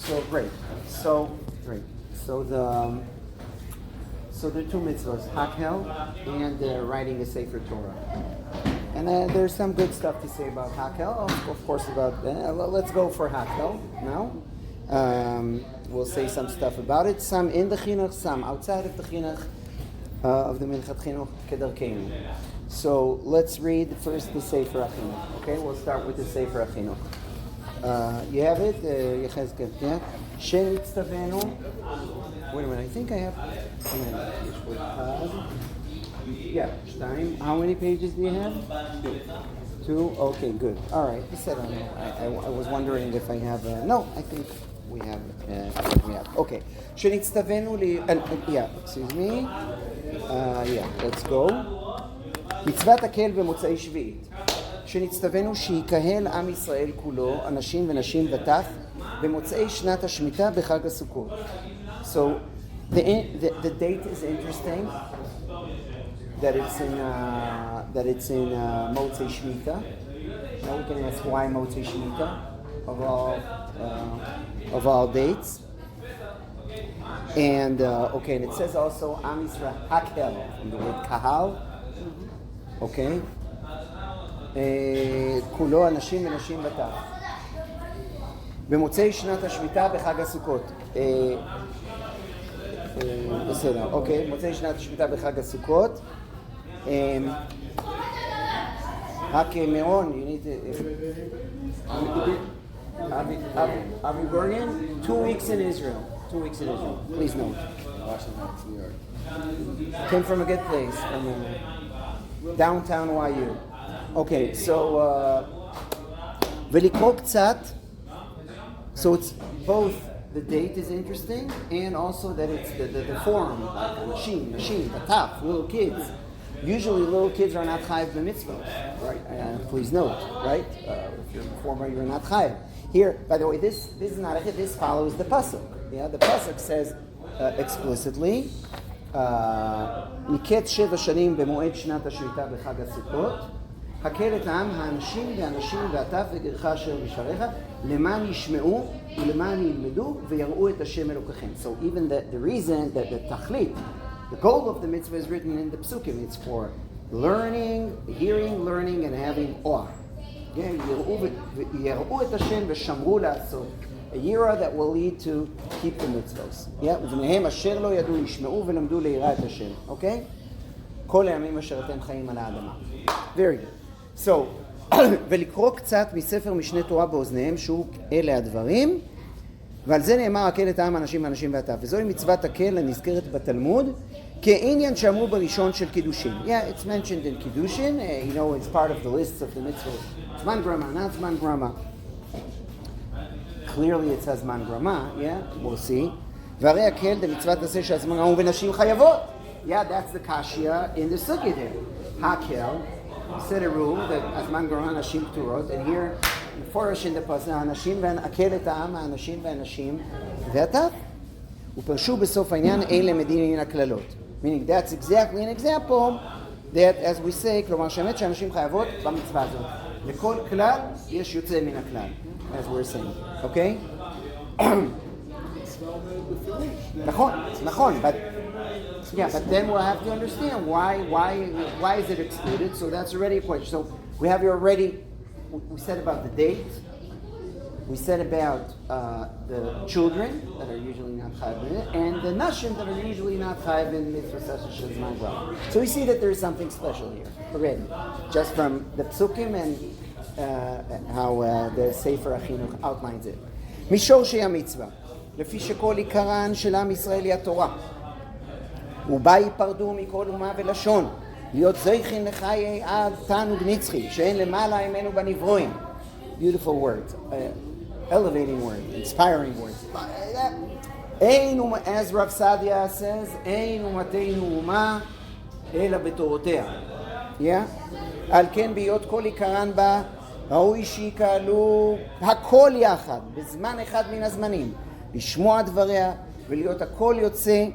So great. So great. So there are two mitzvahs, Hakel and writing a Sefer Torah. And there's some good stuff to say about Hakel. Of course, about let's go for Hakel now. We'll say some stuff about it. Some in the Chinuch, some outside of the Chinuch of the Minchat Chinuch Kedarkeinu. So let's read first the Sefer HaChinuch. Okay, we'll start with the Sefer HaChinuch. You have it, Yechezkel, yeah? Shenitzavim. Wait a minute, I think I have. Yeah, Stein. How many pages do you have? Two. Okay, good. All right. You said I was wondering if I have. No, I think we have. Okay. Shenitzavim yeah. Excuse me. Yeah. Let's go. מצוות הקהל במוצאי שביעית, שנצטווינו שיקהל עם ישראל כולו, אנשים ונשים וטף, במוצאי שנת השמיטה בחג הסוכות. So the date is interesting that it's in Motzei Shemitah. Now we can ask why Motzei Shemitah of all dates. And okay, and it says also Am Yisrael Hakel, from the word kahal. אוקיי? כולו אנשים ונשים וטף. במוצאי שנת השמיטה בחג הסוכות. בסדר, אוקיי. מוצאי שנת השמיטה בחג הסוכות. רק מירון, you need Avi 2 weeks in Israel. 2 weeks in Israel. Please note. Washington, New York. Came from a good place. Downtown YU. Okay, so ולקרוא קצת, so it's both the date is interesting and also that it's the form, machine, the top, little kids. Usually little kids are not chayiv b'mitzvot, right? Please note, right? If you're a former, you're not chayiv. Here, by the way, this is not this follows the pasuk. Yeah, the pasuk says explicitly. מקץ 7 שנים במועד שנת השמיטה בחג הסוכות, הקהל את העם האנשים והנשים והטף וגרך אשר בשעריך, למען ישמעו ולמען ילמדו ויראו את השם אלוקיכם. So even the reason that the tachlit, the goal of the mitzvah is written in the psukim, it's for learning, hearing, learning, and having awe. Yeah, יראו את השם ושמרו לעשות. A year that will lead to keep the mitzvahs. Yeah, ובניהם אשר לא ידעו ישמעו ולמדו ליראה את השם. Okay? כל הימים אשר אתם חיים על האדמה. Very good. So, ולקרוא קצת מספר משנה תורה באוזניהם, שהוא אלה הדברים, ועל זה נאמר הקהל את העם האנשים והנשים והטף. וזוהי מצוות הקהל הנזכרת בתלמוד, כעניין שאמרו בראשון של קידושין. Yeah, it's mentioned in קידושין, you know, it's part of the lists of the mitzvahs. זמן גרמה, not זמן גרמה. Clearly it says man grama, yeah, we'll see. והרי הקהל דמצוות עשה שהזמן גרמה ונשים חייבות. Yeah, that's the kashya in the sukkah there. Hakel said a rule that הזמן גרמה נשים פטורות, and here, מפורש in the pasuk, האנשים והקהל את העם, האנשים והנשים והטף. ופרשו בסוף העניין אלה מדין מן הכללות. Meaning that's exactly an example that, as we say, כלומר שהאמת שהנשים חייבות במצווה הזאת. לכל כלל יש יוצא מן הכלל. As we're saying, okay? נכון, but then we'll have to understand why is it excluded. So that's already a question. So we said about the date. We said about the children that are usually not chayiv and the nashim that are usually not chayiv in mitzvah session shezman grama. So we see that there is something special here already, just from the psukim and how the Sefer HaChinuch outlines it. משורשי המצווה, לפי שכל עיקרן של עם ישראל היא התורה, ובה ייפרדו מכל אומה ולשון, להיות זכין לחיי עד תענוג נצחי, שאין למעלה ממנו בנברואים. Beautiful words, elevating words, inspiring words. אין, as Rav Sadia says, אין אומתנו אומה אלא בתורותיה. Yeah? על כן בהיות כל עיקרן בה, ראוי שיקהלו הכל יחד, בזמן אחד מן הזמנים, לשמוע דבריה ולהיות הכל יוצא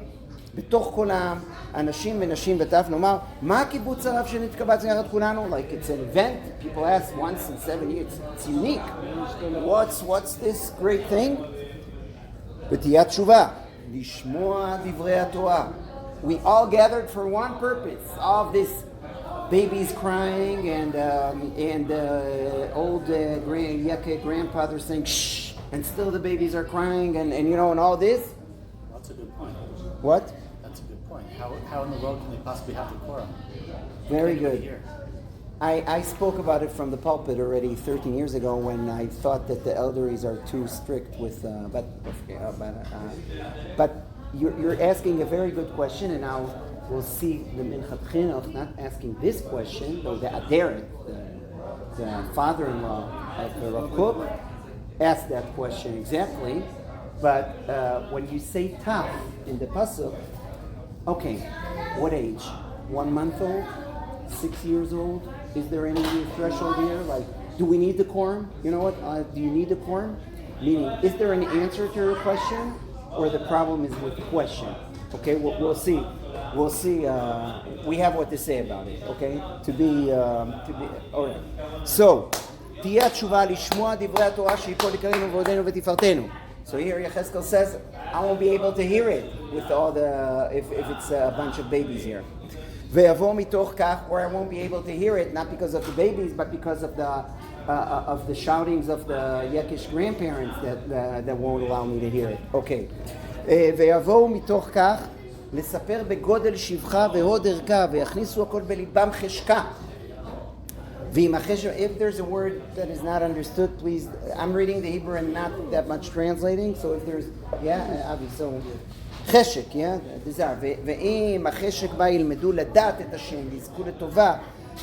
בתוך כל העם, אנשים ונשים וטף. נאמר, מה הקיבוץ הרב שנתקבץ יחד כולנו? Like it's an event, people ask once in 7 years, it's unique. What's this great thing? ותהיה תשובה, לשמוע דברי התורה. We all gathered for one purpose. All of this babies crying and old grandfather saying shh, and still the babies are crying and all this. That's a good point. What? That's a good point. How in the world can they possibly have the quorum? Very good. I spoke about it from the pulpit already 13 years ago when I thought that the elderies are too strict with, but you're asking a very good question, and now we'll see the Minchat Chinuch not asking this question, though the Aderet, the father-in-law of the Rav Kook, asked that question exactly. But when you say taf in the pasuk, okay, what age? 1 month old? 6 years old? Is there any threshold here? Like, do we need the quorum? You know what? Do you need the quorum? Meaning, is there an answer to your question, or the problem is with the question? Okay, we'll see. We'll see. We have what to say about it. Okay, to be. All right. So, תהיה התשובה לשמוע דברי התורה שיפול יקרנו ועודנו ותפארתנו. So here Yechezkel says, I won't be able to hear it with all the if it's a bunch of babies here. ויבוא מתוך כך, or I won't be able to hear it, not because of the babies, but because of the shoutings of the Yekish grandparents that won't allow me to hear it. Okay. ויבואו מתוך כך לספר בגודל שבחה והוד ערכה ויכניסו הכל בליבם חשקה. If there's a word that is not understood, please, I'm reading the Hebrew and not that much translating, so if there's, Avi, so, חשק, desire, ואם החשק בה ילמדו לדעת את השם, ויזכו לטובה,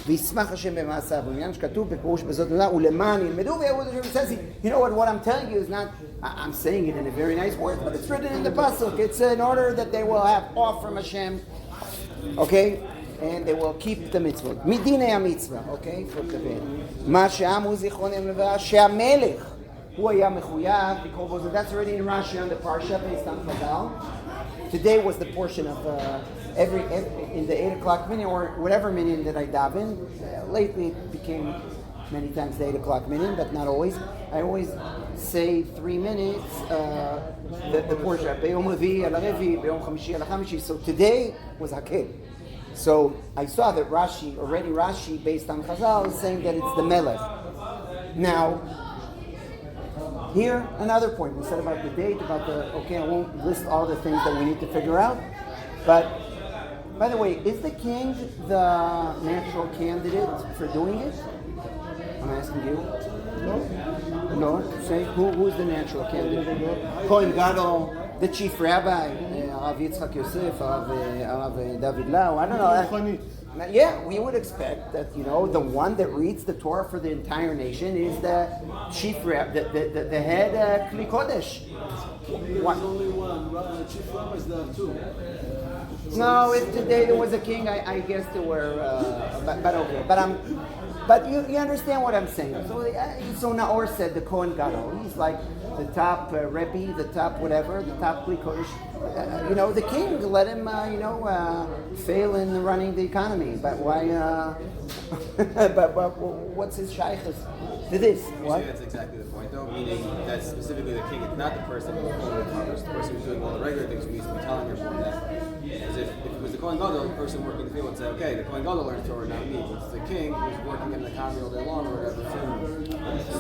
וישמח השם במעשיו, ובעניין שכתוב בפירוש בזאת מילה, ולמען ילמדו ויעבוד השם, it says, you know what I'm telling you is not, I'm saying it in a very nice word, but it's written in the pasuk, it's in order that they will have awe from Hashem, okay? And they will keep the mitzvot. מדינei המצווה, okay? מה שאמרו זיכרונם לברכה, שהמלך הוא היה מחויב לקרוא בו, that's already in Rashi on the Parsha based on Chazal. Today was the portion of every in the 8 o'clock minyan or whatever minyan that I daven. Lately it became many times the 8 o'clock minyan, but not always. I always say 3 minutes the portion. ביום רביעי על הרביעי, ביום חמישי על החמישי. So today was Hakel. So I saw that Rashi, based on Chazal, is saying that it's the Melech. Now, here, another point. We said about the date, I won't list all the things that we need to figure out. But, by the way, is the king the natural candidate for doing it? I'm asking you. No? Say, who's the natural candidate? Kohen Gadol, the chief rabbi, Rav Yitzchak Yosef, Rav David Lau, I don't know. Yeah, we would expect that, the one that reads the Torah for the entire nation is the chief rabbi, the head Kli Kodesh. There's only one. The chief rabbi is there too. No, if today there was a king, I guess there were, but okay. But you understand what I'm saying. So Naor said the Kohen Gadol, he's like the top Rabbi, the top whatever, the top Kli Kodesh. The king let him, fail in running the economy. But why? But what's his shaykhs to this? What? That's exactly the point, though. Meaning that specifically the king is not the person who's pulling the covers, the person who's doing all the regular things who needs to be telling everyone that. Because if it was the Kohen Gadol, the person working in the field would say, okay, the Kohen Gadol learns Torah, not me. It's the king who's working in the economy all day long or whatever.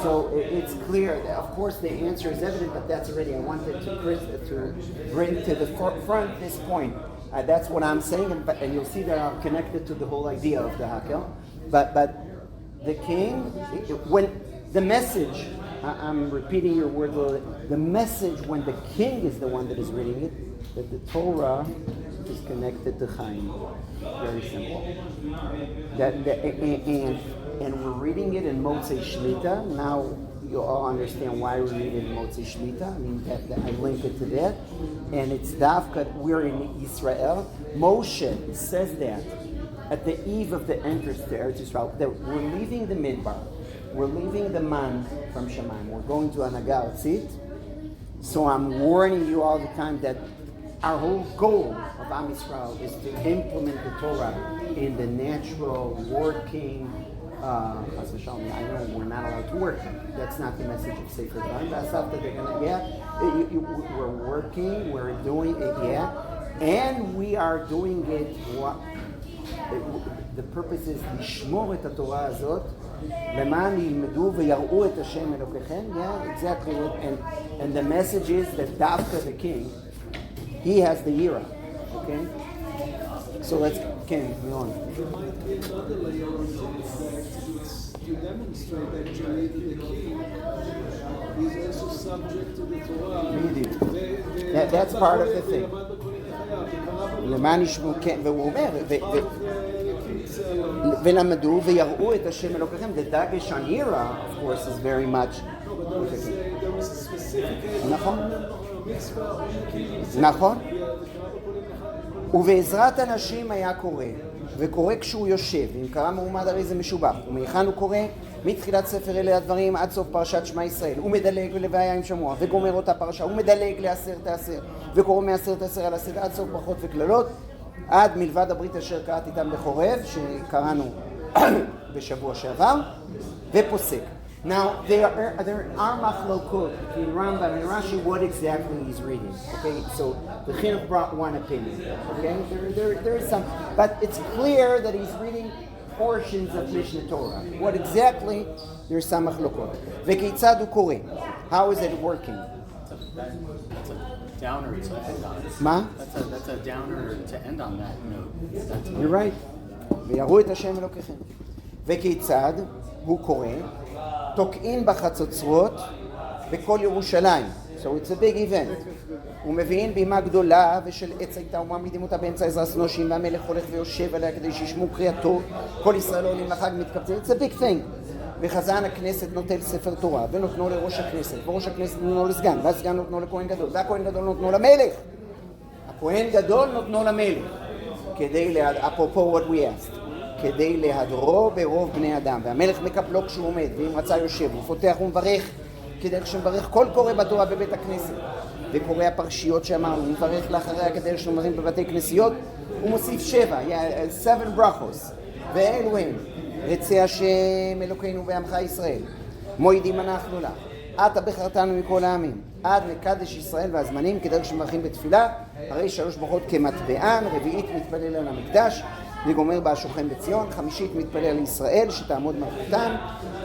So it's clear that, of course, the answer is evident, but that's already, I wanted to bring to the front this point. That's what I'm saying, and you'll see that I'm connected to the whole idea of the Hakel. But the king, when the message, I'm repeating your word, the message when the king is the one that is reading it, that the Torah is connected to Chaim. Very simple. And we're reading it in Motzei Shlita. Now you all understand why we read it in Motzei Shlita. I mean, that I link it to that. And it's Dafka, we're in Israel. Moshe says that at the eve of the entrance to Eretz Yisrael, that we're leaving the Midbar. We're leaving the man from Shemaim. We're going to Anagal Tzit. So I'm warning you all the time that our whole goal of Am Yisrael is to implement the Torah in the natural, working, I know we're not allowed to work. That's not the message of Sefer Dvarim. That's not that they're gonna. We're working. We're doing it. And we are doing it. The purpose is לשמור את התורה הזאת, למען ילמדו ויראו את השם אלוקיכם. Yeah, exactly. And the message is that Dafka the king, he has the yira. Okay. So let's go on. Another layer on this that to demonstrate that the king is also subject to the Torah. That's part of the thing. למען ישמעו, כן, והוא אומר, ולמדו ויראו את השם אלוקיכם. The dagesh on yira, of course, is very much. There was a specific נכון. mitzvah on the king. נכון. ובעזרת אנשים היה קורא, וקורא כשהוא יושב, אם קרא מעומד הרי זה משובח, ומהיכן הוא קורא? מתחילת ספר אלה הדברים עד סוף פרשת שמע ישראל, הוא מדלג ולוויה עם שמוע, וגומר אותה פרשה, הוא מדלג לעשרת העשר, וקורא מעשרת העשר על עשרת עד סוף ברכות וקללות, עד מלבד הברית אשר קראת איתם בחורב, שקראנו בשבוע שעבר, ופוסק. Now, there are machlokot between Rambam and Rashi what exactly he's reading. Okay, so the Chinuch brought one opinion. Okay, there is some, but it's clear that he's reading portions of Mishnah Torah. What exactly? There's some machlokot. V'keitzad hu koreh. How is it working? That's a downer to end on. Ma? That's a downer to end on that note. You're right. ויראו את השם אלוקיכם. וכיצד הוא קורא? תוקעין בחצוצרות בכל ירושלים. So it's a big event. ומביאים בימה גדולה ושל עץ הייתה ומעמידים אותה באמצע עזרא סנושים והמלך הולך ויושב עליה כדי שישמעו קריאתו. כל ישראל עולים לחג מתקבצים. It's a big thing. וחזן הכנסת נוטל ספר תורה ונותנו לראש הכנסת וראש הכנסת נותנו לסגן והסגן נותנו לכהן גדול והכהן גדול נותנו למלך. הכהן גדול נותנו למלך. כדי אפרופו what we asked. כדי להדרו ברוב בני אדם, והמלך מקפלו כשהוא עומד, ואם רצה יושב, הוא פותח ומברך, כדי שמברך כל קורא בתורה בבית הכנסת, וקורא הפרשיות שאמרנו, הוא מברך לאחריה כדי שאומרים בבתי כנסיות, הוא מוסיף 7 brachos, ואלו הם, רצי השם אלוקינו ועמך ישראל, מועידים אנחנו לה, אתה בחרתנו מכל העמים, עד לקדש ישראל והזמנים, כדי שמברכים בתפילה, הרי 3 ברכות כמטבען, רביעית מתפלל על המקדש, וגומר בה השוכן בציון, 5 מתפלל לישראל שתעמוד מלכותם,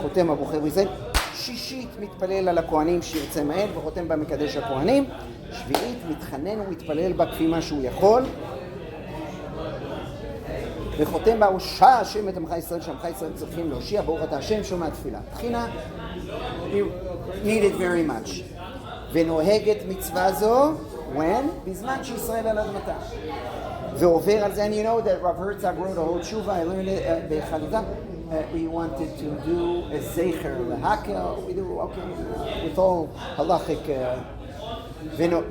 חותם הבוחר בישראל, 6 מתפלל על הכהנים שירצה מהל וחותם בה מקדש הכהנים, 7 מתחנן ומתפלל בה כפי מה שהוא יכול, וחותם בה הושע השם את עמך ישראל שעמך ישראל צריכים להושיע, ברוך אתה השם שומע תפילה. תחינה, we need it very much. ונוהגת מצווה זו, when? בזמן שישראל על אדמתה. ועובר על זה, and you know that Rav Herzog wrote a whole tshuva, I learned it בחליטה, we wanted to do a zecher lehakel, we do, okay, with all halachic,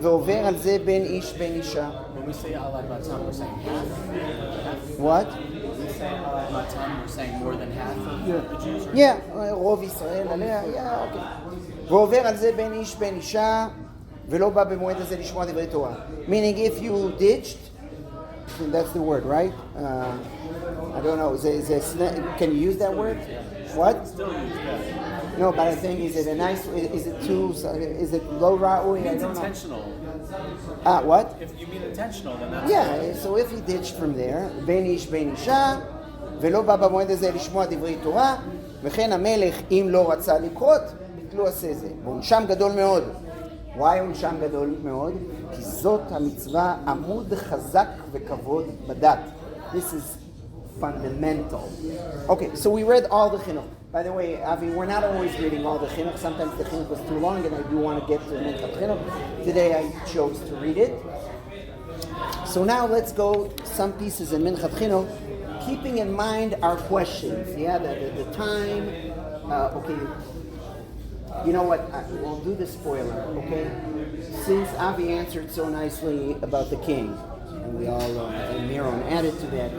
ועובר על זה בין איש בין אישה. When we say alad matam, we're saying half. What? When we say alad matam, we're saying more than half of the Jews. Yeah, רוב ישראל עליה, yeah, okay. ועובר על זה בין איש בין אישה, ולא בא במועד הזה לשמוע דברי תורה. Meaning if you ditched, that's the word, right? I don't know. Can you use that word? What? Still use that. No, but I think is it a nice? Is it too? Is it low ra'ui? It means intentional. What? If you mean intentional, then that's Yeah. So if he ditched from there, בין איש בין אישה, ולא בא במועד הזה לשמוע דברי תורה, וכן המלך אם לא רצה לקרות, ביטלו עשה זה. ועונשם גדול מאוד. Why עונשם גדול מאוד? כי זאת המצווה עמוד חזק וכבוד בדת. This is fundamental. Okay, so we read all the chinuch. By the way, Avi, we're not always reading all the chinuch. Sometimes the chinuch was too long and I do want to get to Minchat chinuch. Today I chose to read it. So now let's go some pieces in Minchat chinuch, keeping in mind our questions. Yeah, the time. Okay. You know what? We'll do the spoiler, okay? Since Avi answered so nicely about the king, and we all, and Miron added to that,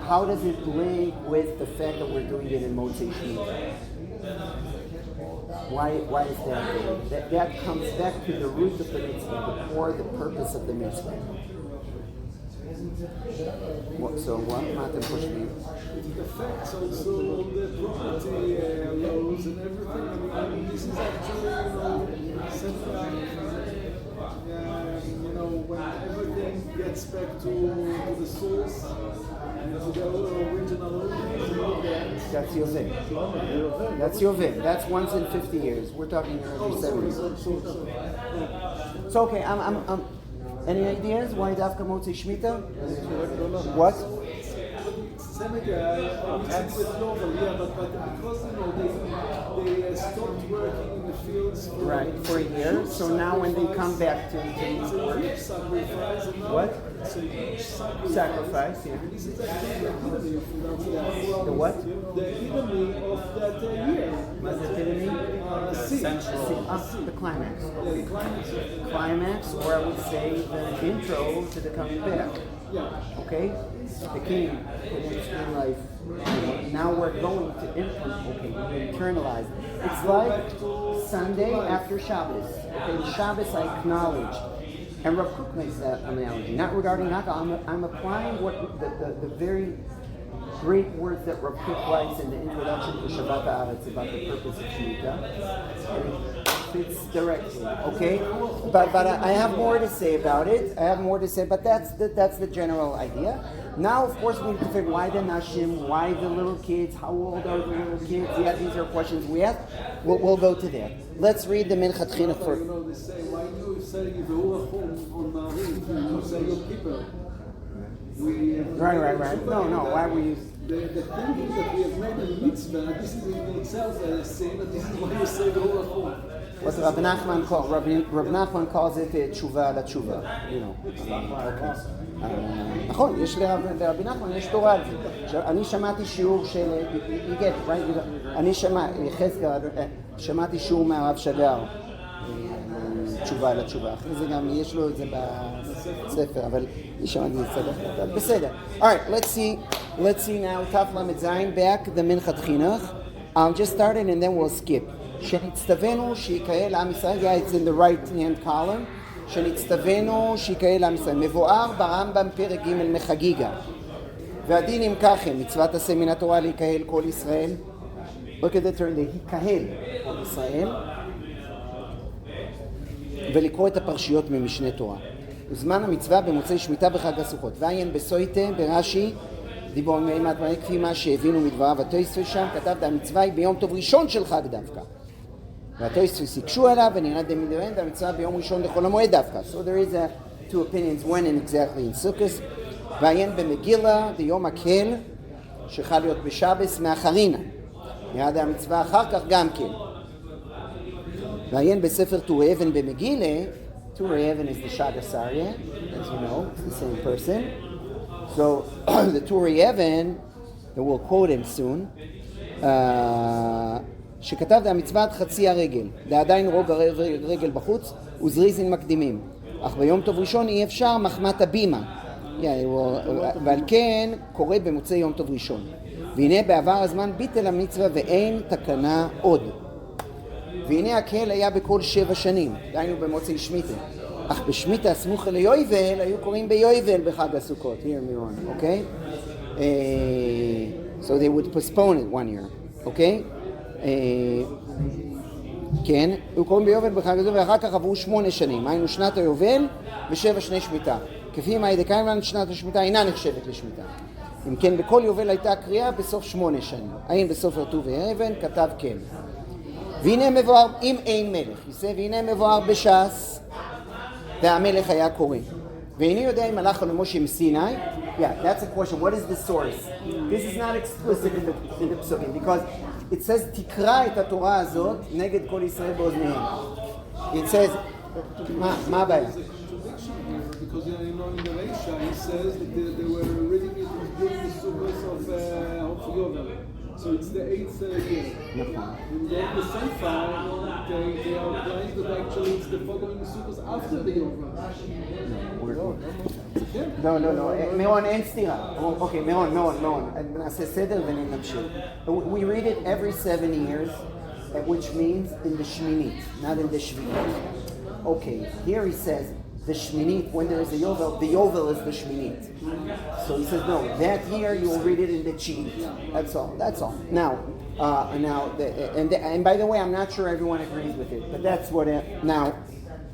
how does it link with the fact that we're doing it in Motzei Shmini? Why is that? That comes back to the root of the mitzvah, the core, the purpose of the mitzvah. So what? מה אתם חושבים? It affects also the property laws and everything. I mean, this is actually, when everything gets back to the source, to the original owners and all that. That's Yovel. That's Yovel. That's once in 50 years. We're talking every 70s. Sorry. So okay, I'm any ideas why Dafka Motzei Shemitah? What? Senegal, it's with global, but because they stopped working in the fields For a year. So now when they come back to it's a huge sacrifice. And now what? It's a huge sacrifice. Sacrifice, yeah. This is actually the epitome of that. The what? The epitome of that year. What's the epitome? The climax. Yeah, the climax. Climax, or I would say the intro to the coming back. Yeah. Okay? The king in his life. Now we're going to implement, we internalize. It's like Sunday after Shabbos. Okay, the Shabbos I acknowledge. And Rav Kook makes that analogy. Not regarding Naka, I'm applying what the very great words that Rav Kook writes in the introduction to Shabbat Haaretz about the purpose of Shemitah. Fits directly, okay? But I have more to say about it. But that's the general idea. Now, of course, we need to figure why the Nashim, why the little kids, how old are the little kids? Yeah, these are questions we ask. We'll go to that. Let's read the Minchat Chinuch first. They say, why do you say Yehuah on Ma'ariv and you say Yom Kippur? Right. No, why were you... The thinking that we have made a mitzvah, this is in itself a sin, and this is why you say Yehuah. What Rabbi Nachman calls, Rabbi Nachman calls it tshuva la tshuva, נכון, יש לרבי נחמן, יש תורה על זה. אני שמעתי שיעור של, אני שמעתי שיעור מהרב שגר, תשובה לתשובה. אחרי זה גם יש לו את זה בספר, אבל אני שמעתי את זה בסדר. Alright, let's see now, Taf Lamed Zayin, back the Minchat Chinuch. I'll just start it and then we'll skip. שנצטווינו שיקהל עם ישראל, yeah, it's in the right hand column. שנצטווינו שיקהל עם ישראל. מבואר ברמב"ם פרק ג' מחגיגה. והדין אם כך הם, מצוות עשה מן התורה להיקהל כל ישראל. Look at the turn, להיקהל כל ישראל. ולקרוא את הפרשיות ממשנה תורה. וזמן המצווה במוצאי שמיטה בחג הסוכות. ועיין בסויטה, ברש"י, דיבור מימד מלא כפי מה שהבינו מדבריו התוספות שם, כתב המצווה היא ביום טוב ראשון של חג דווקא. והתוספות סיגשו עליו ונראה דמידרן, והמצווה ביום ראשון לכל המועד דווקא. So there is two opinions, when and exactly in Sukkot. ועיין במגילה, ביום הקהל, שחל להיות בשבס מאחרינה. נראה המצווה אחר כך גם כן. ועיין בספר טורי אבן במגילה, טורי אבן is the Shagasarya, as you know, it's the same person. So the Turi Evan, that we'll quote him soon, שכתב המצוות חצי הרגל, ועדיין רוב הרגל בחוץ וזריזין מקדימים, אך ביום טוב ראשון אי אפשר מחמת הבימה, ועל כן קורא במוצאי יום טוב ראשון. והנה בעבר הזמן ביטל המצווה ואין תקנה עוד. והנה הקהל היה בכל 7 שנים, דהיינו במוצאי שמיטה. אך בשמיטה הסמוך ליובל היו קוראים ביובל בחג הסוכות. Here Miron, okay? So they would postpone it 1 year, okay? כן, היו קוראים ביובל בחג הסוכות ואחר כך עברו 8 שנים. היינו שנת היובל ו7 שני שמיטה. כפי מה ידקאים לנו שנת השמיטה אינה נחשבת לשמיטה. אם כן, בכל יובל הייתה קריאה בסוף 8 שנים. האם בסופר טובי אבן כתב כן. והנה מבואר, אם אין מלך, והנה מבואר בש"ס, והמלך היה קורא. ואיני יודע אם הלך למשה מסיני. Yeah, that's a question. What is the source? This is not explicit in the psukim, because it says, תקרא את התורה הזאת נגד כל ישראל באוזניהם. It says, מה הבעיה? Because in the Reisha, he says that they were reading it during the Sukkot of Yovel. So it's the 8th year. In the Sefer, they are applying that actually it's the following Sukkot after the Yovel. No. מירון, אין סתירה. אוקיי, מירון. נעשה סדר ונמשיך. We read it every 7 years, which means in the Shminit, not in the Shvinit. Okay, here he says, the Shminit, when there is a Yovel, the Yovel is the Shminit. So he says, no, that year you will read it in the Chi'it. That's all. Now, and by the way, I'm not sure everyone agrees with it, but that's what now,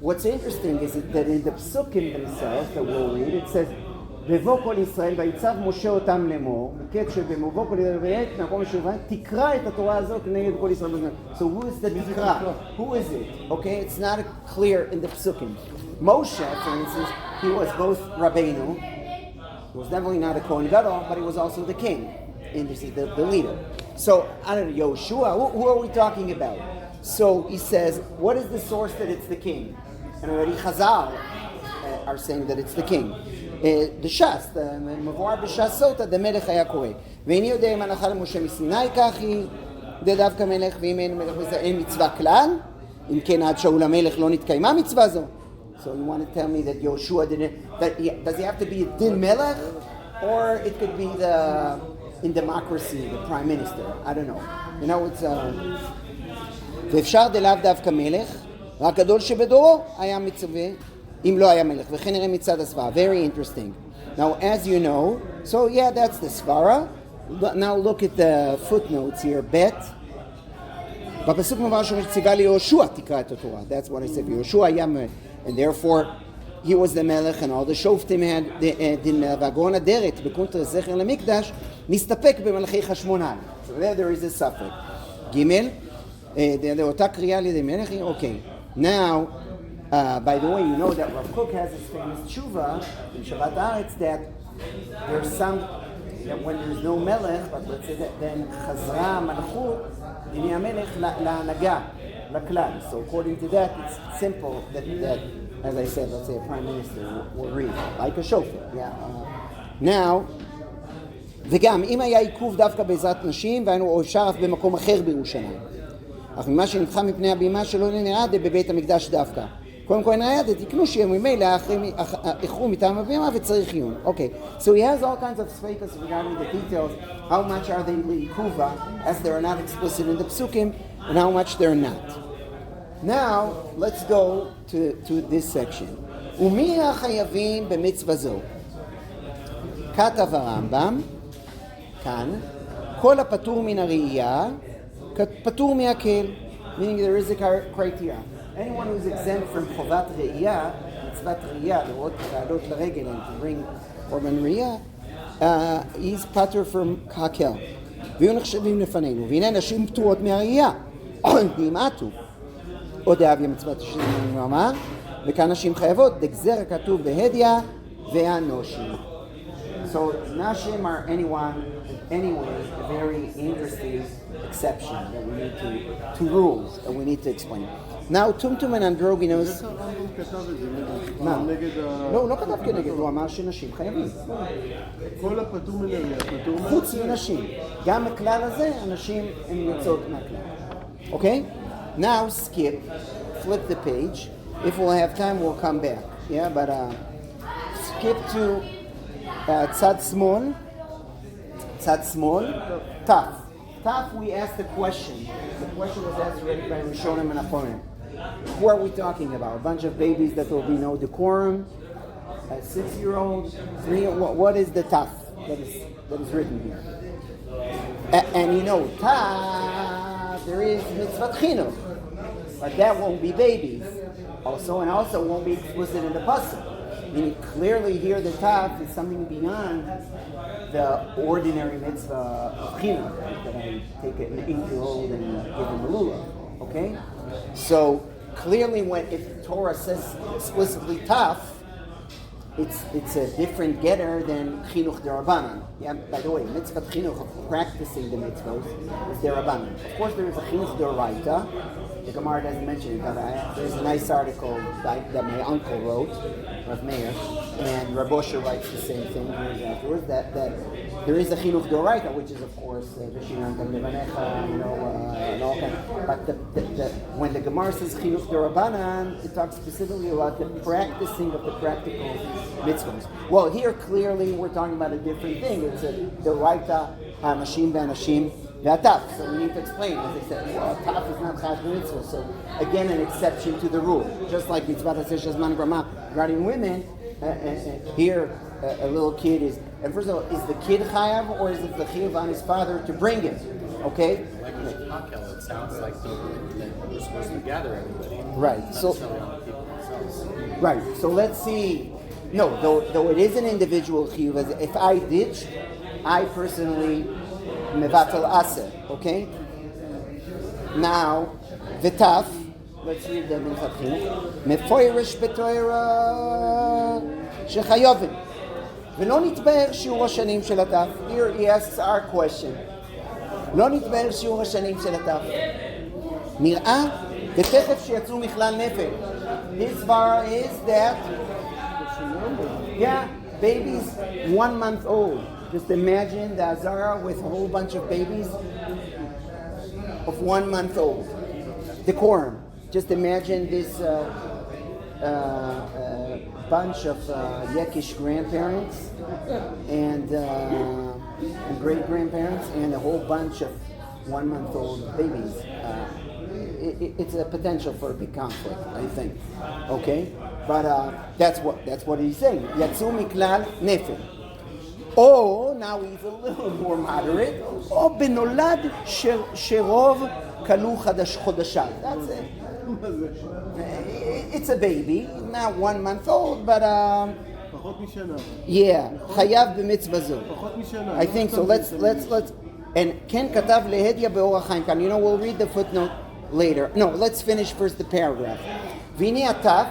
what's interesting is that in the Psukim themselves that we'll read, it says, ובוא כל ישראל, ויצב משה אותם לאמור, מקץ שבמובוא כל ישראל, מקום משובן, תקרא את התורה הזאת כנגד כל ישראל בזמן. So who is the תקרא? Who is it? Okay, it's not clear in the Psukim. Moshe, for instance, he was both Rabbeinu, he was definitely not a Kohen Gadol, but he was also the king, and this is the leader. So, I don't know, Yoshua, who are we talking about? So he says, what is the source that it's the king? And already Chazal are saying that it's the king. The Shas, the Mavor b'Shas Sota, the Melech היה קורא. ואיני יודע אם הלכה למשה מסיני כך היא, דווקא מלך, ואם אין מלך בזה אין מצווה כלל, אם כן עד שאול המלך לא נתקיימה מצווה זו. So you want to tell me that Yoshua didn't, does he have to be a din melech? Or it could be in democracy, the prime minister. I don't know. You know, it's ואפשר דלאו דווקא מלך, רק גדול שבדורו היה מצווה, אם לא היה מלך, וכן נראה מצד הסברה. Very interesting. Now, as you know, so yeah, that's the svara. Now look at the footnotes here. Bet. בפסוק מבואר שציווה ליהושע תקרא את התורה. That's what I said. יהושע היה מלך. And therefore, he was the melech, and all the shoftim had דין מלך. והגאון אדרת, בקונטרה זכר למקדש, נסתפק במלכי חשמונאי. So there is a suffix. ג' אותה קריאה על ידי מלך. Okay. Now, by the way, you know that Rav Kook has his famous tshuva in Shabbat Haaretz that there's some, that when there's no melech, but let's say that then chazra malchut dini melech la'anaga, laklal. So according to that, it's simple that as I said, let's say a prime minister will read like a shofar. Yeah. Now, וגם אם היה עיכוב דווקא בעזרת נשים, והיינו אפשר אף במקום אחר בירושלים. אך ממה שנדחה מפני הבימה שלא נראה בבית המקדש דווקא. קודם כל נראה תקנו שיהיה ממילא איחרו מטעם הבימה וצריך עיון. Okay, so he has all kinds of speakers regarding the details. How much are they l'ikuva, as they are not explicit in the psukim, and how much they're not. Now, let's go to this section. ומי החייבים במצווה זו? כתב הרמב"ם, כאן, כל הפטור מן הראייה, פטור מהקל, meaning there is a criteria. Anyone who's exempt from חובת ראייה, מצוות ראייה, לראות לעלות לרגל and to bring קורבן ראייה, he's פטור from הקל. והיו נחשבים לפנינו, והנה נשים פטורות מהראייה, דמעטו. עוד אהביה מצוות השם אמר, וכאן נשים חייבות, דגזר הכתוב בהדיה והנושים. So nashim are anyway a very interesting exception that we need to rules that we need to explain. Now tumtum and androgynous. לא כתב כנגד, הוא אמר שנשים חייבים. כל הפטור מן הראייה, פטור מהכלל. חוץ מנשים. גם הכלל הזה, הנשים הן יוצאות מהכלל. Okay? Now flip the page. If we'll have time, we'll come back. Yeah, but skip to צד שמאל, Taf. Taf, we asked a question. The question was asked already by Rishonim and Achonim. Who are we talking about? A bunch of babies that will be no decorum, a 6-year-old, 3-year-old. What is the Taf that is written here? And you know, Taf, there is mitzvah chinuch, but that won't be babies. Also won't be explicit in the pasuk. Meaning clearly here the Taf is something beyond the ordinary mitzvah of chinuch, right? That I take an 8-year-old and give him a lulav. Okay? So clearly if the Torah says explicitly Taf, it's a different getter than chinuch derabanan. Yeah, by the way, mitzvah chinuch of practicing the mitzvahs is derabanan. Of course there is a chinuch deraita. The Gemara doesn't mention it, but there's a nice article that my uncle wrote, Rav Meir, and Rabbi writes the same thing years afterwards, that there is a chinuch d'oraita, which is of course v'shinantam levanecha, and all kinds. But when the Gemara says chinuch d'orabanan, it talks specifically about the practicing of the practical mitzvahs. Well, here clearly we're talking about a different thing. It's a d'oraita, ha'anashim v'anashim Taf. So we need to explain, as I said, well, taf is not chad mitzvah. So again, an exception to the rule. Just like mitzvah taseh shazman grama regarding women, here a little kid is. And first of all, is the kid chayav or is it the chayav on his father to bring him? Okay. Like with Hakel, it sounds like we're supposed to gather everybody. Right. Not So. necessarily on the people themselves. Right. So let's see. No, though it is an individual chiyuv. If I ditch, I personally mevatel aseh. Okay. Now, v'taf. Let's read the Minchat Chinuch. Mefoirish betoira shechayovim. ולא נתבהר שיעור השנים של התף. Here he asks our question. לא נתבהר שיעור השנים של התף. נראה, ותכף שיצאו מכלל נפל. This bar is that, yeah, babies 1 month old. Just imagine the Azara with a whole bunch of babies of 1 month old. Decorum. Just imagine this bunch of Yekish grandparents and great-grandparents and a whole bunch of 1 month old babies. It's a potential for a big conflict, I think. Okay? But that's what he's saying. Yatsu miklal nefel. Or, now he's a little more moderate, or benolad sherov kalu chodashav. That's it. It's a baby, not 1 month old, but yeah, chayav b'mitzvah zot. I think so. Let's and ken katav lehedya be'orach chaim kan. You know, we'll read the footnote later. No, let's finish first the paragraph. V'ini ataf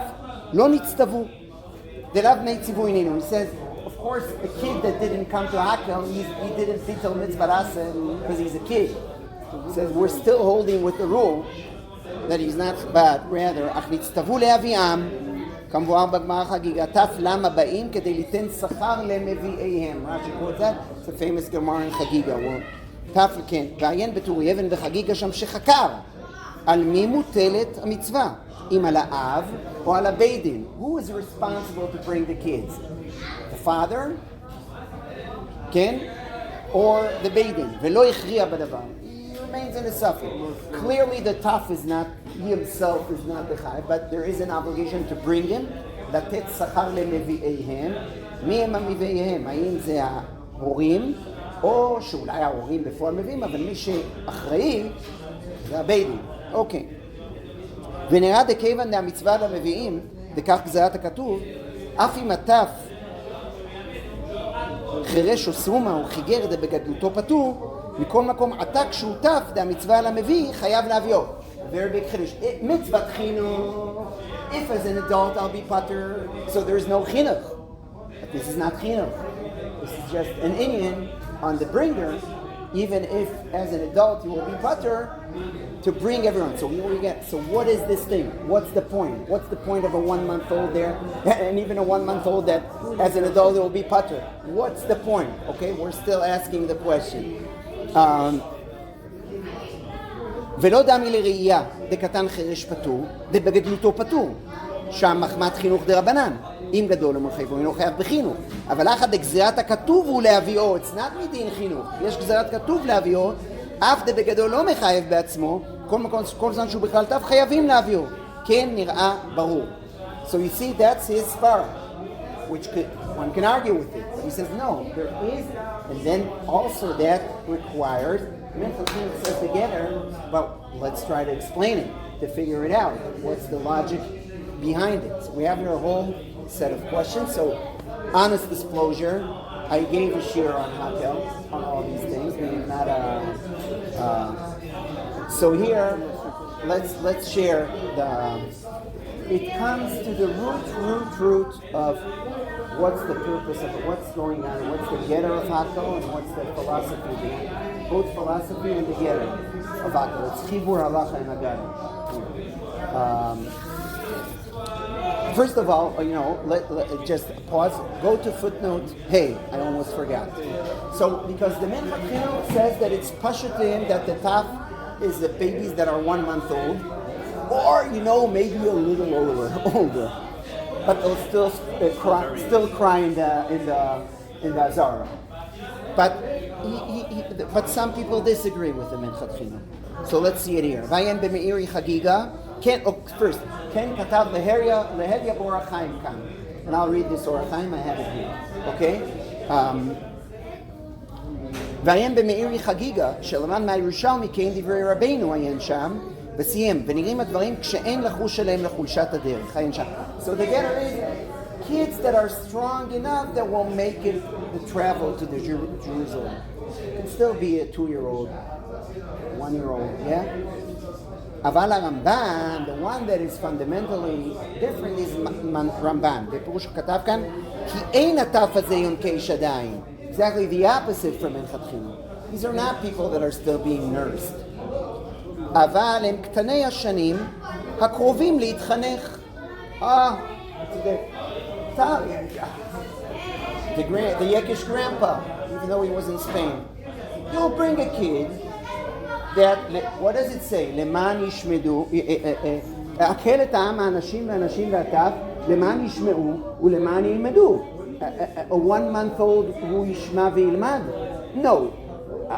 lo nitztavu derav neitzivu ininu. He says, of course, a kid that didn't come to Hakel, he didn't bitul mitzvah aseh because he's a kid. He says we're still holding with the rule that he's not bad, rather, אך נצטוו לאביהם, כמבואר בגמרא חגיגה, תף למה באים כדי ליתן שכר למביאיהם. Rashi quotes that, it's a famous Gemara in חגיגה. תף, כן, ועיין בטורי אבן בחגיגה שם שחקר, על מי מוטלת המצווה, אם על האב או על הבית דין. Who is responsible to bring the kids? The father, כן, or the beit din, ולא הכריע בדבר. Remains in a suffix. Clearly the taf is not, he himself is not the chai, but there is an obligation to bring him, לתת שכר למביאיהם. מי הם המביאיהם? האם זה ההורים, או שאולי ההורים בפועל מביאים, אבל מי שאחראי זה הבית דין. אוקיי. ונראה דכיוון דהמצווה למביאים, דכך גזרת הכתוב, אף אם התף חירש או סרומה או חיגר דבגדלותו פטור, מכל מקום עתה כשהוא תף, דהמצווה למביא, חייב להביאו. Very big חידוש. מצוות חינוך. If as an adult I'll be pater, so there is no chinuch. But this is not chinuch. This is just an Indian on the bringer, even if as an adult you will be pater, to bring everyone. So we get. So what is this thing? What's the point? What's the point of a 1 month old there, and even a 1 month old that as an adult it will be pater? What's the point? Okay, we're still asking the question. ולא דמי לראייה דקטן חירש פטור, דבגדלותו פטור, שם מחמת חינוך דרבנן, אם גדול ומרחיבו, אינו חייב בחינוך. אבל אחת דגזירת הכתוב הוא להביאו, it's not מדין חינוך, יש גזירת כתוב להביאו, אף דבגדול לא מחייב בעצמו, כל זמן שהוא בכלל תו חייבים להביאו, כן נראה ברור. So you see, that's his svara, which one can argue with it. But he says, no, there is, and then also that requires, Minchat says together, but let's try to explain it, to figure it out. What's the logic behind it? So we have here a whole set of questions. So, honest disclosure, I gave a share on Hakel, on all these things, maybe not so here, let's share the, it comes to the root of what's the purpose of it, what's going on, what's the getter of Hakel, and what's the philosophy behind it. Both philosophy and the getter of Hakel. It's Chibur, Halacha, and Agada. First of all, let just pause, go to footnote, hey, I almost forgot. So, because the Minchat Chinuch says that it's pashut to him that the taf is the babies that are 1 month old, or, maybe a little older. But they'll still cry in the Azara. But but some people disagree with the Minchat Chinuch. So let's see it here. Vayem b'meiri chagiga. First, Ken katav lehevya b'orach chaim kam. And I'll read this orach chaim. I have it here. Okay. Vayem b'meiri chagiga שלמד מהירושלמי כן דברי רבינו עיין שם וסיים ונראים הדברים כשאין לחוש עליהם לחולשת הדרך עיין שם. So the getter is kids that are strong enough that will make it the travel to the Jerusalem. It can still be a 2-year-old, 1-year-old, yeah? אבל הרמב"ן, the one that is fundamentally different is רמב"ן. בפירוש שכתב כאן, כי אין הטף הזה יונקי שדיים. Exactly the opposite from Minchat Chinuch. These are not people that are still being nursed. אבל הם קטני השנים הקרובים להתחנך. The Yekish grandpa, even though he was in Spain. You'll bring a kid that, what does it say? למען ישמדו, הקהל את העם האנשים והנשים והטף, למען ישמעו ולמען ילמדו. A 1-month-old who yishma v'ilmad? No. A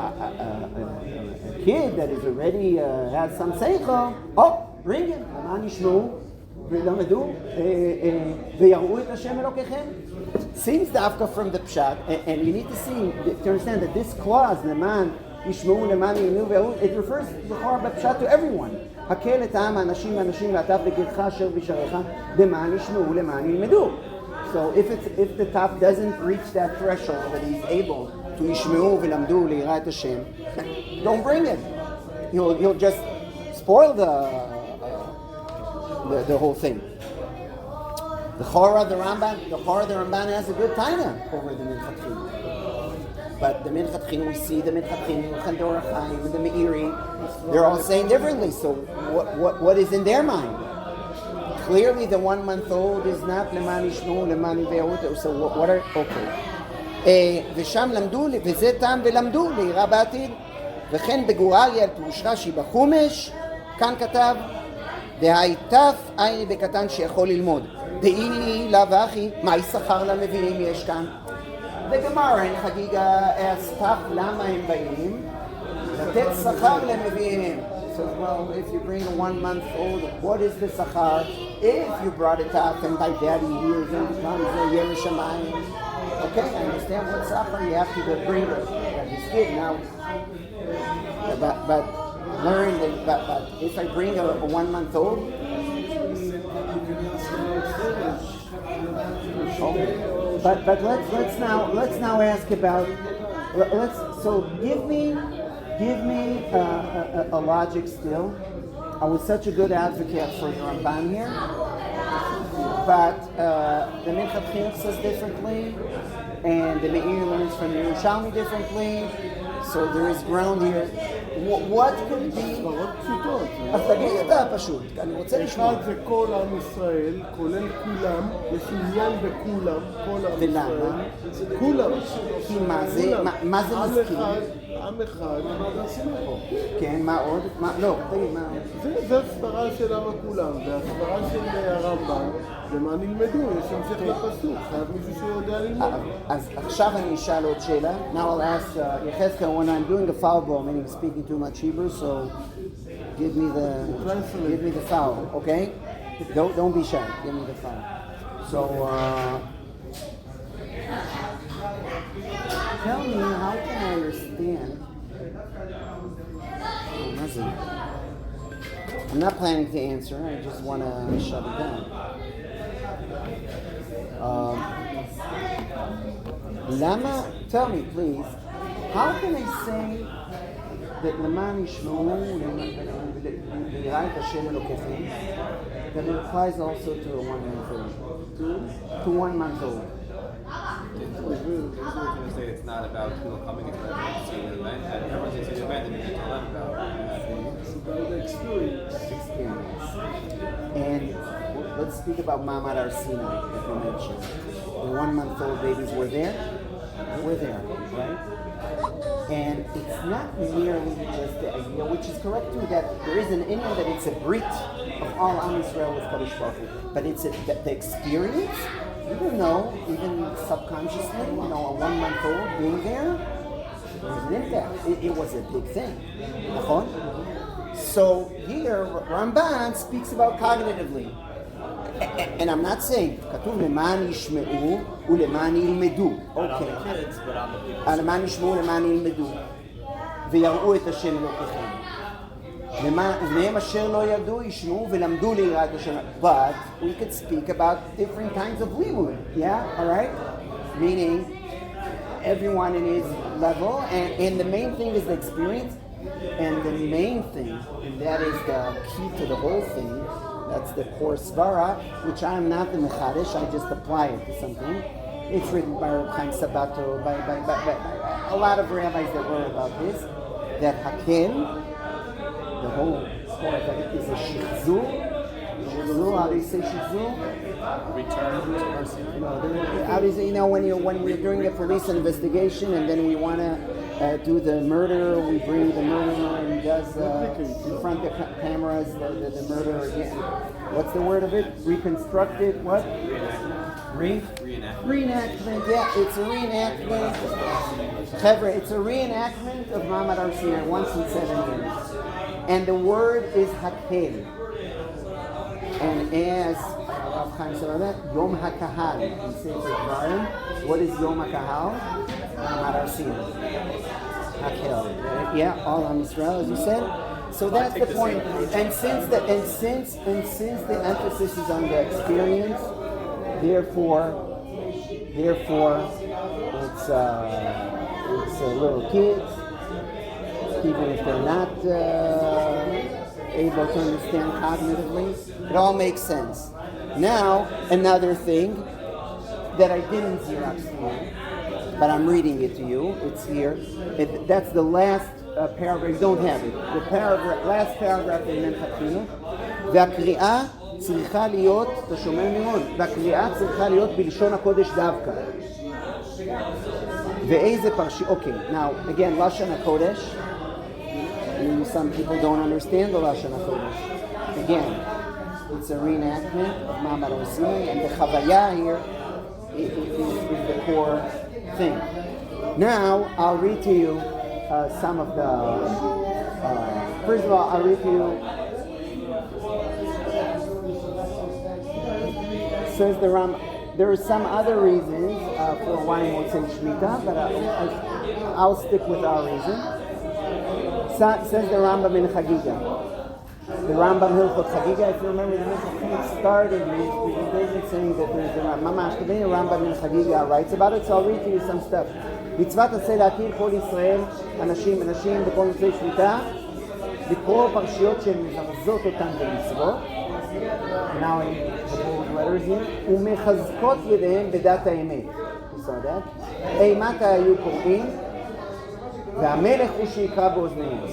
kid that is already has some seichel. Bring him. למען ישמעו וילמדו ויראו את השם אלוקיכם. Seems dafka from the pshat, and you need to see to understand that this clause למען ישמעו למען ילמדו ויראו, it refers לכאורה בפשט to everyone. הקהל את העם האנשים והנשים והטף וגרך אשר בשעריך למען ישמעו למען ילמדו. So if the taf doesn't reach that threshold that he's able to yishmeu v'lamdu li'irat Hashem, don't bring it. You'll just spoil the whole thing. The Ramban has a good taina over the Minchat Chinuch. But the Minchat Chinuch, we see the Minchat Chinuch and the Orach Chaim and the Meiri, they're all saying differently. So what is in their mind? Clearly, the 1-month-old is not למען ישמעו, למען יביאו. So what are okay? ושם למדו, וזה טעם ולמדו ליראה בעתיד. וכן בגורליה על פירוש רש"י בחומש, כאן כתב, והייתף עין בקטן שיכול ללמוד. דאי לה ואחי, מהי שכר למביאים יש כאן? בגמרא אין חגיגה אספח למה הם באים? לתת שכר למביאים. Well, if you bring a 1-month-old, what is the sachar? If you brought it up and by daddy years and becomes a Yerushalayim, okay, I understand what sachar you have to bring this kid now. But learn that. But if I bring a 1-month-old, okay. But let's now ask about. So give me a logic still. I was such a good advocate for your Ramban here, but the Minchat Chinuch says differently, and the Meir learns from the Yerushalmi differently, so there is ground here. What could be? אז תגיד אתה פשוט, אני רוצה לשמוע. אחד זה כל עם ישראל, כולל כולם, יש עניין בכולם, כל עם ישראל. כולם. כי מה זה מזכיר? עם אחד. כן, מה עוד? לא, תגיד, מה עוד? זה הסברה של עם הכולם, והסברה של הרמב"ן, ומה נלמדו, יש המשך לפסוק, חייב מישהו שיודע ללמוד. אז עכשיו אני אשאל עוד שאלה. Now I'll ask יחזקאל, when I'm doing the foul ball, meaning speaking too much Hebrew, so give me the foul, okay? Don't be shy, give me the foul. So, tell me, how can I understand? I'm not planning to answer, I just want to shut it down. Lama, tell me please, how can I say that למען ישמעו ויראה את השם אלוקיכם, that it applies also to a 1-month-old? To 1-month-old. Say it's not about people coming to everyone to see the event, and everyone sees the event and you can tell them about It's about the experience. And let's speak about Ma'amad Har Sinai, as we mentioned. The 1-month-old babies were there, right? And it's not merely just the idea, which is correct too, that there is an inyan that it's a brit of all Am Yisrael with Kadosh Baruch Hu. But it's the experience, even though, even subconsciously, a 1-month-old being there, was an impact. It was a big thing. נכון? So here, Ramban speaks about cognitively. And I'm not saying, כתוב למען ישמעו ולמען ילמדו. Not on the kids, but on the people. למען ישמעו ולמען ילמדו. ויראו את השם אלוקיכם. ובניהם אשר לא ידעו ישמעו ולמדו ליראת השם. But we could speak about different kinds of limud. Yeah? Alright? Meaning, everyone in his level. And the main thing is the experience. And the main thing, and that is the key to the whole thing, that's the core svara, which I'm not the mechadish, I just apply it to something. It's written by Reb Chaim Sabato, by a lot of rabbis that wrote about this, that hakel, the whole core of it is a shechzur. How do you say shechzur? Return to our sin. How do you say, when we're doing a police investigation and then we want to do the murder, we bring the murderer and he does in front of the cameras the murder again. What's the word of it? Reconstructed, what? Reenactment, yeah, it's a reenactment. Chevra, it's a reenactment of Ma'amad Har Sinai once in 7 years. And the word is hakel. And as Rav Chaim said on that, Yom HaKahal, in Sefer Dvarim, what is Yom HaKahal? Ma'amad Har Sinai. Hakel. Yeah, all on Israel, as you said. So that's the point. And since the emphasis is on the experience, therefore it's little kids, even if they're not able to understand cognitively. It all makes sense. Now, another thing that I didn't Xerox here, but I'm reading it to you. It's here. That's the last paragraph. You don't have it. The last paragraph in Minchat Chinuch. והקריאה צריכה להיות, אתה שומע מאוד? והקריאה צריכה להיות בלשון הקודש דווקא. ואיזה פרשי, okay, now, again, Lashon HaKodesh. Some people don't understand the Lashon HaKodesh. Again, it's a reenactment of Ma'amad Har Sinai, and the Chavaya here is the core thing. Now, I'll read to you some of the... first of all, I'll read to you... Says the Ram. There are some other reasons for why Motzei Shemitah, but I'll stick with our reason. Says the Rambam in Chagiga. The Rambam Hilchot Chagiga, if you remember, the Minchat started with saying that there's the Rambam in Chagiga writes about it, so I'll read to you some stuff. מצוות עשה להכיר כל ישראל, אנשים בכל מוצאי שמיטה, לקרוא פרשיות שהן מזרזות אותן במצוות, now in the bold letters here, ומחזקות ידיהם בדת האמת. You saw that? אימת היו קוראים, והמלך הוא שיקרא באוזניהם.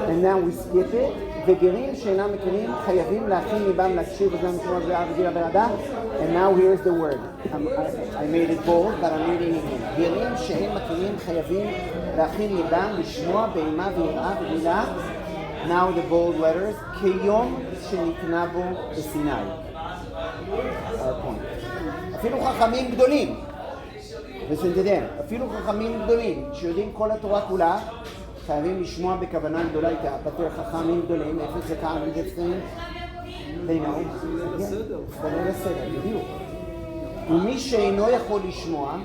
And now we skip it. וגרים שאינם מכירים חייבים להכין ליבם להקשיב בזמן משמעות ועבודה ברעדה. And now here's the word. I made it bold, but I'm reading it again. גרים שאין מכירים חייבים להכין ליבם לשמוע באימה ויראה וגמילה. Now the bold letters. כיום שניתנה בו בסיני. Our point. אפילו חכמים גדולים. Listen to them. אפילו חכמים גדולים שיודעים כל התורה כולה חייבים לשמוע בכוונה גדולה איתה, פתר חכמים גדולים, איפה זה cognitive thing? They know. סדר הסדר, בדיוק. ומי שאינו יכול לשמוע,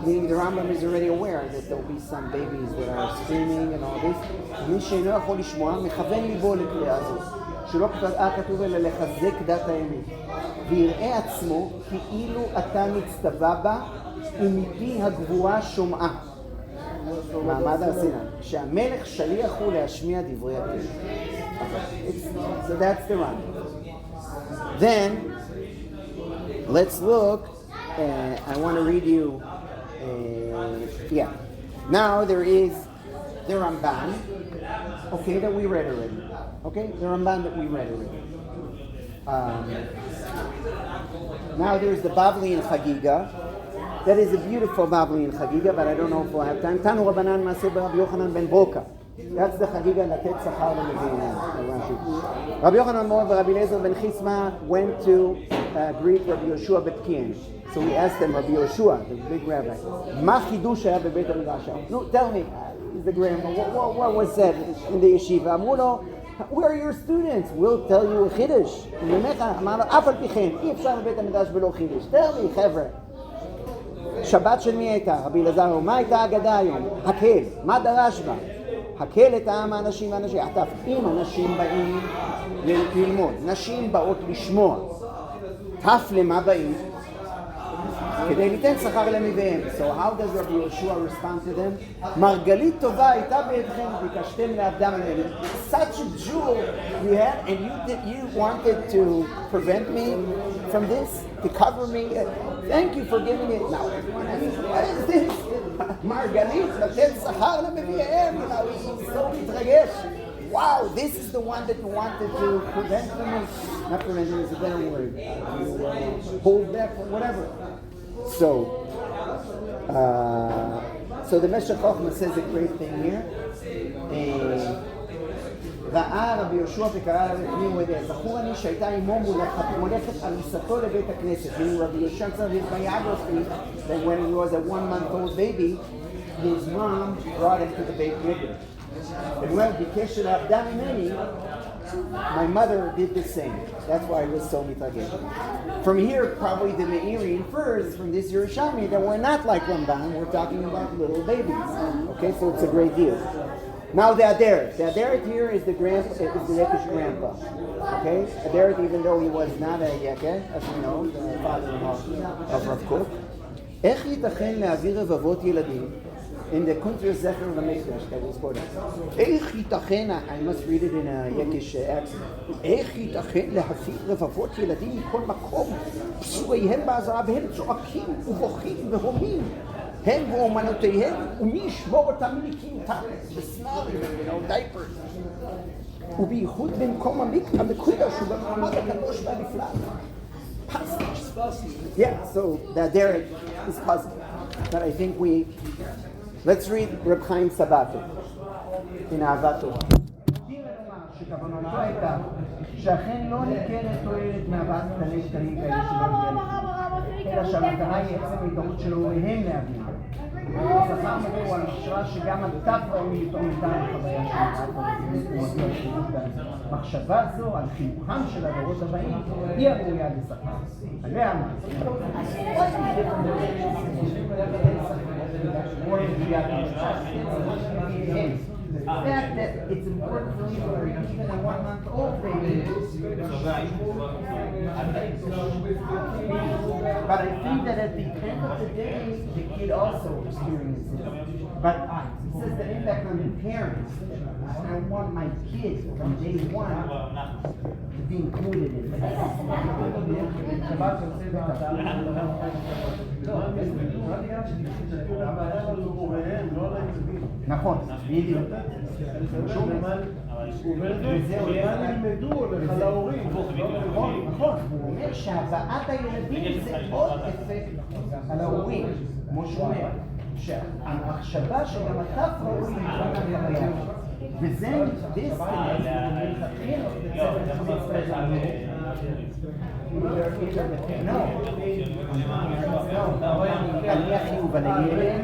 meaning the Rambam is already aware that there will be some babies that are screaming and all this, ומי שאינו יכול לשמוע, מכוון ליבו לקריאה הזאת, שלא כתוב אלא לחזק דת האמת, ויראה עצמו כאילו אתה מצטווה בה, ומפי הגבורה שומעה. מעמד הר סיני, שהמלך שליח הוא להשמיע דברי הטבע. So that's the run. Then, let's look, I want to read you, now there is the Ramban, okay, that we read already. Okay, the Ramban that we read already. Now there's the Bavli in Chagiga. That is a beautiful Bavli in Chagiga, but I don't know if we'll have time. Tanu Rabbanan Maseh Rabbi Yochanan ben Broka. That's the Chagiga Latet Sachar Rabbi Yochanan Mor and Rabbi Lezer ben Chisma went to greet Rabbi Yoshua bet Kien. So we asked him, Rabbi Yoshua, the big rabbi, Ma chidush haya bebeit hamikdash? No, tell me, he's the grandma. What was said in the yeshiva? Amru lo, where are your students? We'll tell you a chiddush. אמר לו, אף על פי כן, אי אפשר בבית המקדש בלא חידוש. Tell me, חבר'ה. שבת של מי הייתה? רבי אלעזר, מה הייתה האגדה היום? הקהל. מה דרש בה? הקהל את העם האנשים והנשים. אם אנשים באים ללמוד, נשים באות לשמוע, תף למה באים? כדי ליתן שכר למיביהם. So how does Rabbi Yoshua respond to them? מרגלית טובה הייתה בידכם, ביקשתם לעבדם ממני. Such a jewel you had, and you wanted to prevent me from this, to cover me. Thank you for giving it. Now everyone asks, what is this? מרגלית, לתת שכר למיביהם. He's so מתרגש. Wow, this is the one that you wanted to prevent from me. Not prevent me is a better word. Hold back or whatever. So the Meshech Chochmah says a great thing here. ראה רבי יהושע וקרא לה לפני ומודה. זכור אני שהייתה עמו מולכת על עיסתו לבית הכנסת. Meaning Rabbi Yoshan said his biography that when he was a 1-month-old baby, his mom brought him to the Beit Mikdash. And when ביקש לעבדה ממני, my mother did the same. That's why I was so mitageh. From here, probably the Meiri infers from this Yerushalmi that we're not like Ramban. We're talking about little babies. Okay, so it's a great deal. Now the Aderet. The Aderet here is the Yekish grandpa. Okay, Aderet, even though he was not a Yekeh, as we know, the father-in-law of Rav Kook. איך ייתכן להעביר רבבות ילדים? In the country of Zecher of the Mikdash that was quoted. איך ייתכן, I must read it in a Yekish accent. איך ייתכן להעביר רבבות ילדים מכל מקום, פצועיהם בעזרה והם צועקים ובוכים והומים. הם ואומנותיהם, ומי ישמור אותם מניקים תחת, בסנארים, דייפרס. ובייחוד במקום המקודש ובמעמד הקדוש והנפלא. Yeah, so that there is puzzling. But I think let's read Reb Chaim Sabato in אהבת תורה. שכוונתו הייתה שאכן לא ניכרת תועלת מהבאת קטני קטנים כאלה שלא יהיה אלא שהמטרה היא עצם ההתערות של הוריהם להביא. זכר מדוע על מחשבה שגם הטף ראוי לתרום איתה לחוויה של מחשבה זו על חינוכם של הדורות הבאים היא הראויה לשכר. עליה The fact that it's important for me to read even a 1-month-old baby. But I think that at the end of the day, the kid also experiences it. But it says the impact on the parents. I want my kid from day one to be included in it. נכון, בדיוק. נכון, הוא אומר שהבאת הילדים זה עוד אפקט על ההורים, כמו שהוא אומר, שהמחשבה שגם הטף ראוי לתרום לחוויה. וזה דיסקנט מלכתחילה בצוות חמץ לא, על החיוב על הילד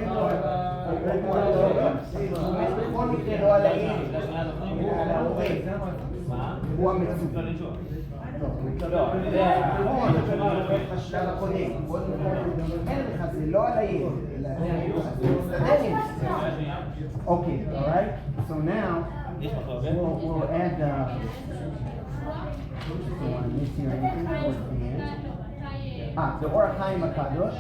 בכל מקרה לא על הילד, אלא על ההורה, הוא המצופה. נכון, בשלב הקודם, אין לך, זה לא על הילד, אלא מסתדר עם זה. Okay, alright, so now we'll add the Orach Chaim HaKadosh.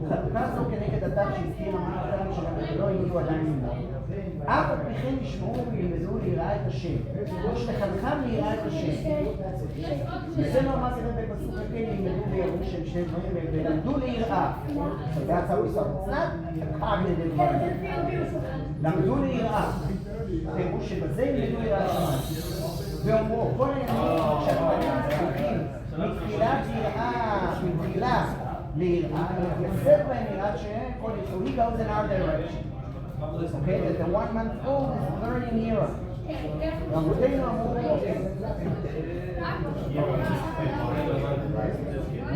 חלוקה זו כנגד הטף שהזכיר המערכת שלנו שלא יהיו עדיין ללמוד. אף על פי כן ישמעו וילמדו ליראה את השם. ושלחנכם ליראה את השם. וזה לא אמרתי לכם בפסוק הכן, ילמדו ויראו שהם שני דברים ולמדו ליראה. That's how we start. It's not cognitive learning. למדו ליראה. תראו שבזה ילמדו ליראה השמיים. ואומרו, כל הימים שהדברים צריכים מתחילת יראה, מתחילה ליראה, יסף בהם יראת שהם, כל so he goes in our direction. Okay, that the 1-month-old is learning yirah.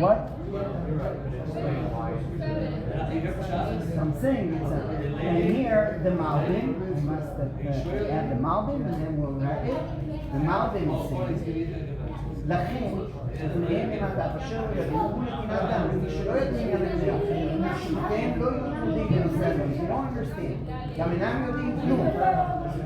What? I'm saying it's and here the Malbim, we must add the Malbim and then we'll wrap it. The Malbim says, לכן, ובניהם למטה, אשר לא יודעים, ונתינתם, ומי שלא יודעים גם את זה, ונפשותיהם לא יודעים בנושא הזה, you don't understand, גם אינם יודעים כלום.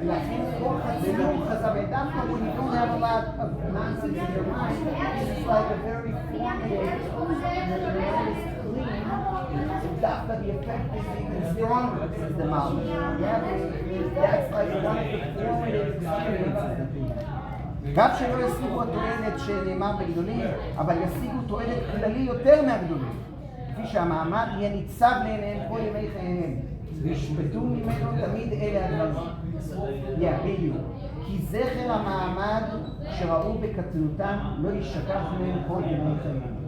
לכן כוח הציור חזר ודווקא when you don't have a lot of nonsense in your mind, it's like a very formative, your mind is clean, dafka the effect is even stronger, says the Malbim. Yeah, that's like one of the formative experiences that we have. גם שלא ישיגו התועלת שנאמר בגדולים, אבל ישיגו תועלת כללי יותר מהגדולים. כפי שהמעמד יהיה ניצב לעיניהם כל ימי חייהם, וישפטו ממנו תמיד אלה הדברים. בדיוק. כי זכר המעמד שראו בקטנותם לא ישכח מהם כל ימי חייהם.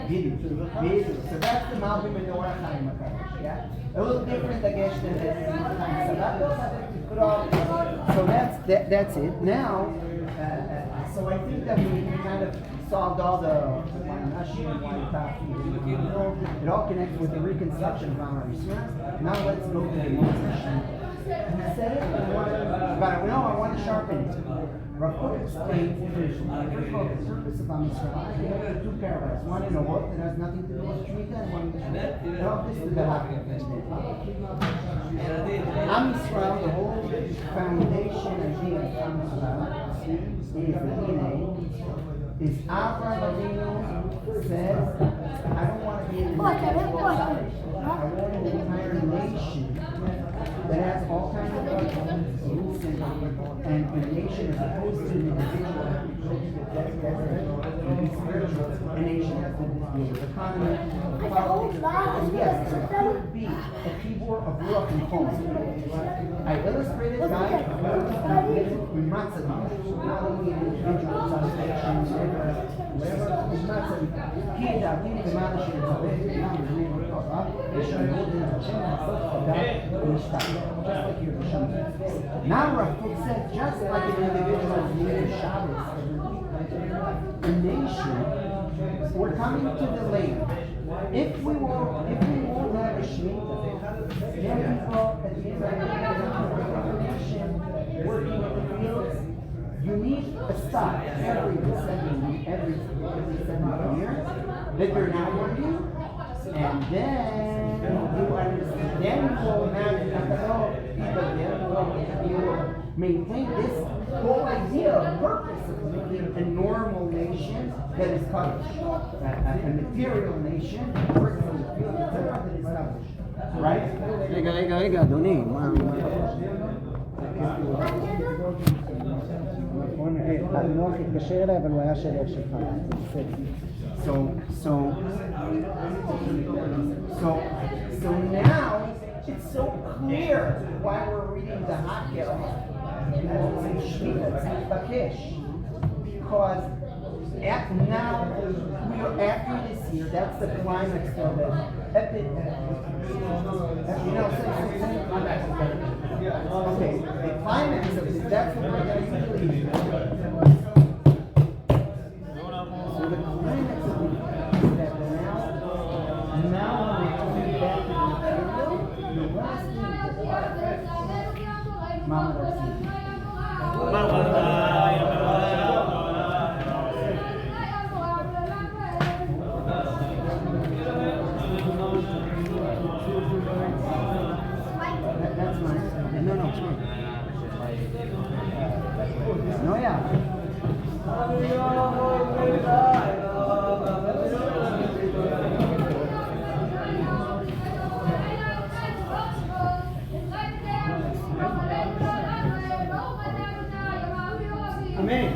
בדיוק. So that's the Malbim and the Orach Chaim HaKadosh. A little different, I guess, than the So that's it. Now, so I think that we kind of solved all the Nashi and it all connects with the reconstruction of Amar Yisrael. Now let's go to the motivation. We said it, but I want to sharpen it. Rabbi explains first of all the purpose of Am Yisrael. We have two paragraphs. One in a work that has nothing to do with Shemitah, and one in the Shemitah. Help this to the Haka. Am Yisrael, the whole foundation idea of Am Yisrael is the DNA. Is Avraham Avinu says, I don't want to be an individual side. I want an entire nation that has all kinds of roots and a nation as opposed to an individual and be spiritual. A nation has to deal with economy, politics, and yes, there could be a keyboard of Ruach and Chom. I illustrated by Nitzavim, not only individual satisfactions, whatever is Nitzavim. Ki da'atim b'mana she'etzaveh b'nam b'nei Torah, v'shamod in Hashem ha'asot chadar v'nishtat. Just like your Hashem. Now Rav said, just like an individual is needed Shabbos every week, a nation, we're coming to the land. If we won't have a Shemitah, then people at the end of the nation working in the fields, you need a stop every 7 years that you're not working, and then you understand. Then you will maintain this whole idea of purpose of making a normal nation that is published, a material nation working in the field that is published. Right? רגע, אדוני. נוח התקשר אליי, אבל הוא היה שליח שלך. So now it's so clear why we're reading the Hakel and Shemitah Tzitbakesh, because now we are after this year. That's the climax of the epic. Okay, the climax of this. That's what we're going to usually. So the climax of it is that now we're coming back to the material. The last thing is Mama That's mine. No, it's mine. No, yeah. Amen.